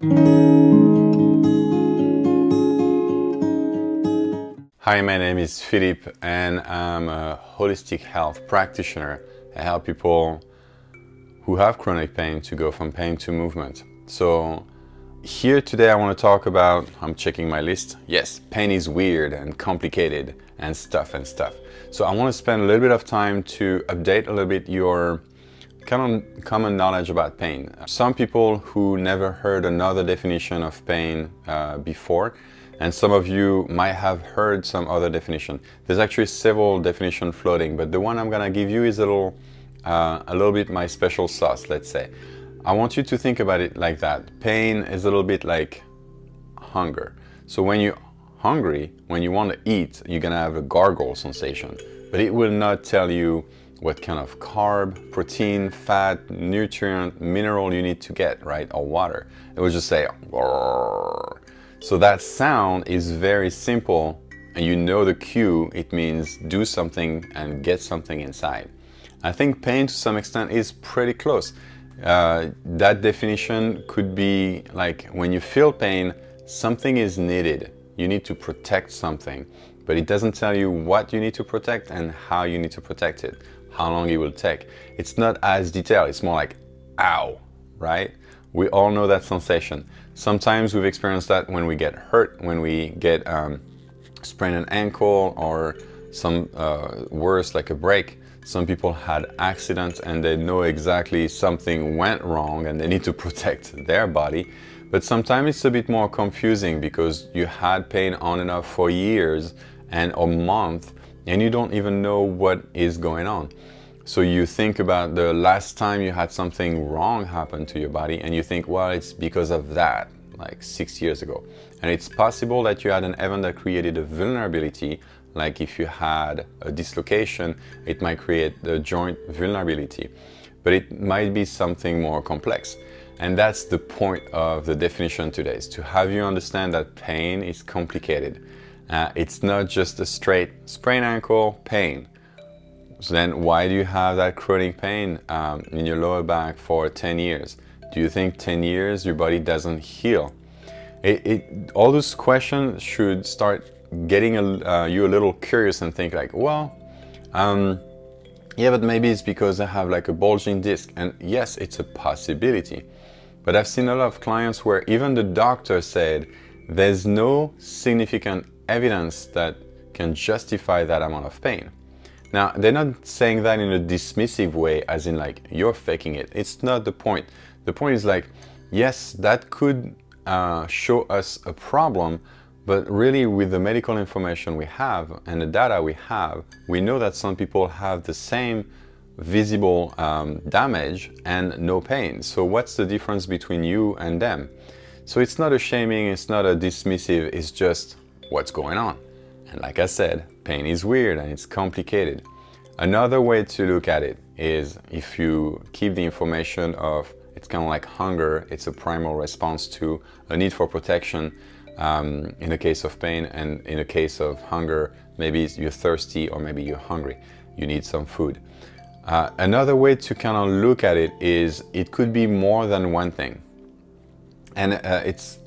Hi, my name is Philippe and I'm a holistic health practitioner. I help people who have chronic pain to go from pain to movement. So here today I want to talk about, I'm checking my list, yes, pain is weird and complicated and stuff. So I want to spend a little bit of time to update a little bit your common knowledge about pain. Some people who never heard another definition of pain before, and some of you might have heard some other definition. There's actually several definitions floating, but the one I'm gonna give you is a little bit my special sauce, let's say. I want you to think about it like that. Pain is a little bit like hunger. So when you're hungry, when you want to eat, you're gonna have a gargle sensation, but it will not tell you what kind of carb, protein, fat, nutrient, mineral you need to get, right? Or water. It will just say, "Grrr." So that sound is very simple, and you know the cue. It means do something and get something inside. I think pain to some extent is pretty close. That definition could be like when you feel pain, something is needed. You need to protect something, but it doesn't tell you what you need to protect and how you need to protect it, how long it will take. It's not as detailed. It's more like, ow, right? We all know that sensation. Sometimes we've experienced that when we get hurt, when we get sprained an ankle or some worse like a break. Some people had accidents and they know exactly something went wrong and they need to protect their body. But sometimes it's a bit more confusing because you had pain on and off for years and a month and you don't even know what is going on. So you think about the last time you had something wrong happen to your body and you think, well, it's because of that, like 6 years ago. And it's possible that you had an event that created a vulnerability, like if you had a dislocation, it might create the joint vulnerability, but it might be something more complex. And that's the point of the definition today, is to have you understand that pain is complicated. It's not just a straight sprained ankle pain. So then why do you have that chronic pain in your lower back for 10 years? Do you think 10 years your body doesn't heal? All those questions should start getting you a little curious and think like, well, yeah, but maybe it's because I have like a bulging disc. And yes, it's a possibility. But I've seen a lot of clients where even the doctor said there's no significant evidence that can justify that amount of pain. Now, they're not saying that in a dismissive way, as in like, you're faking it. It's not the point. The point is like, yes, that could show us a problem, but really with the medical information we have and the data we have, we know that some people have the same visible damage and no pain. So what's the difference between you and them? So it's not a shaming, it's not a dismissive, it's just what's going on. And like I said, pain is weird and it's complicated. Another way to look at it is if you keep the information of, it's kind of like hunger, it's a primal response to a need for protection in the case of pain, and in the case of hunger, maybe you're thirsty or maybe you're hungry, you need some food. Another way to kind of look at it is it could be more than one thing. And it's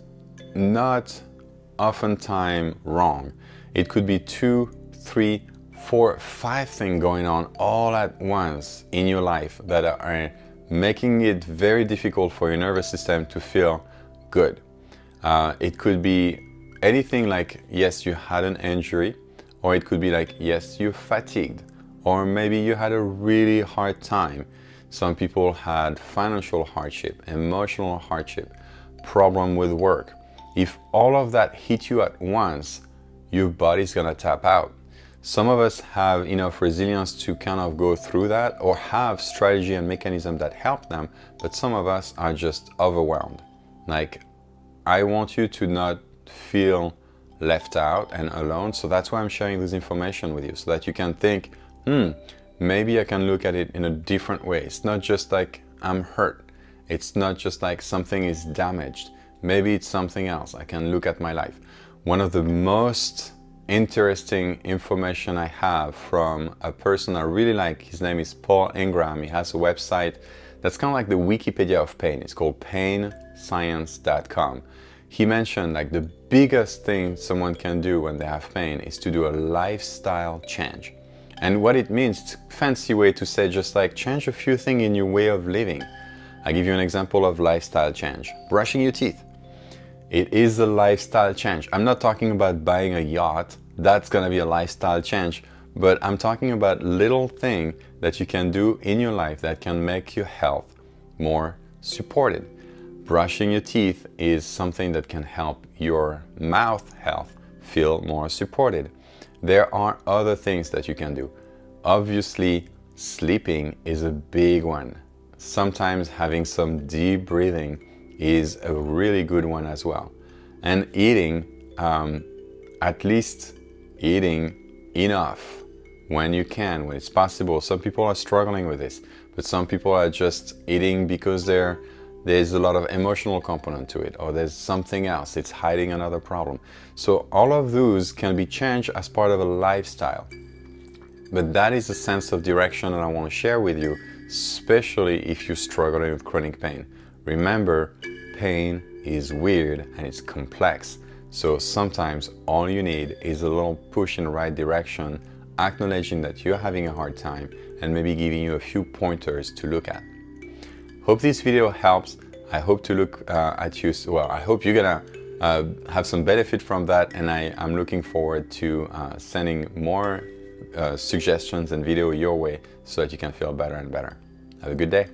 not oftentimes wrong. It could be 2, 3, 4, 5 things going on all at once in your life that are making it very difficult for your nervous system to feel good. It could be anything like, yes, you had an injury, or it could be like, yes, you're fatigued, or maybe you had a really hard time. Some people had financial hardship, emotional hardship, problem with work. If all of that hit you at once, your body's gonna tap out. Some of us have enough resilience to kind of go through that or have strategy and mechanism that help them, but some of us are just overwhelmed. Like, I want you to not feel left out and alone, so that's why I'm sharing this information with you, so that you can think, maybe I can look at it in a different way. It's not just like I'm hurt. It's not just like something is damaged. Maybe it's something else. I can look at my life. One of the most interesting information I have from a person I really like, his name is Paul Ingram. He has a website That's kind of like the Wikipedia of pain. It's called painscience.com. He mentioned like the biggest thing someone can do when they have pain is to do a lifestyle change. And what it means, it's a fancy way to say just like change a few things in your way of living. I'll give you an example of lifestyle change. Brushing your teeth. It is a lifestyle change. I'm not talking about buying a yacht. That's gonna be a lifestyle change. But I'm talking about little things that you can do in your life that can make your health more supported. Brushing your teeth is something that can help your mouth health feel more supported. There are other things that you can do. Obviously, sleeping is a big one. Sometimes having some deep breathing is a really good one as well. And eating, at least eating enough when you can, when it's possible. Some people are struggling with this, but some people are just eating because there's a lot of emotional component to it, or there's something else, it's hiding another problem. So all of those can be changed as part of a lifestyle. But that is a sense of direction that I want to share with you, especially if you're struggling with chronic pain. Remember, pain is weird and it's complex. So sometimes all you need is a little push in the right direction, acknowledging that you're having a hard time and maybe giving you a few pointers to look at. Hope this video helps. I hope to look at you. Well, I hope you're gonna have some benefit from that, and I'm looking forward to sending more suggestions and video your way so that you can feel better and better. Have a good day.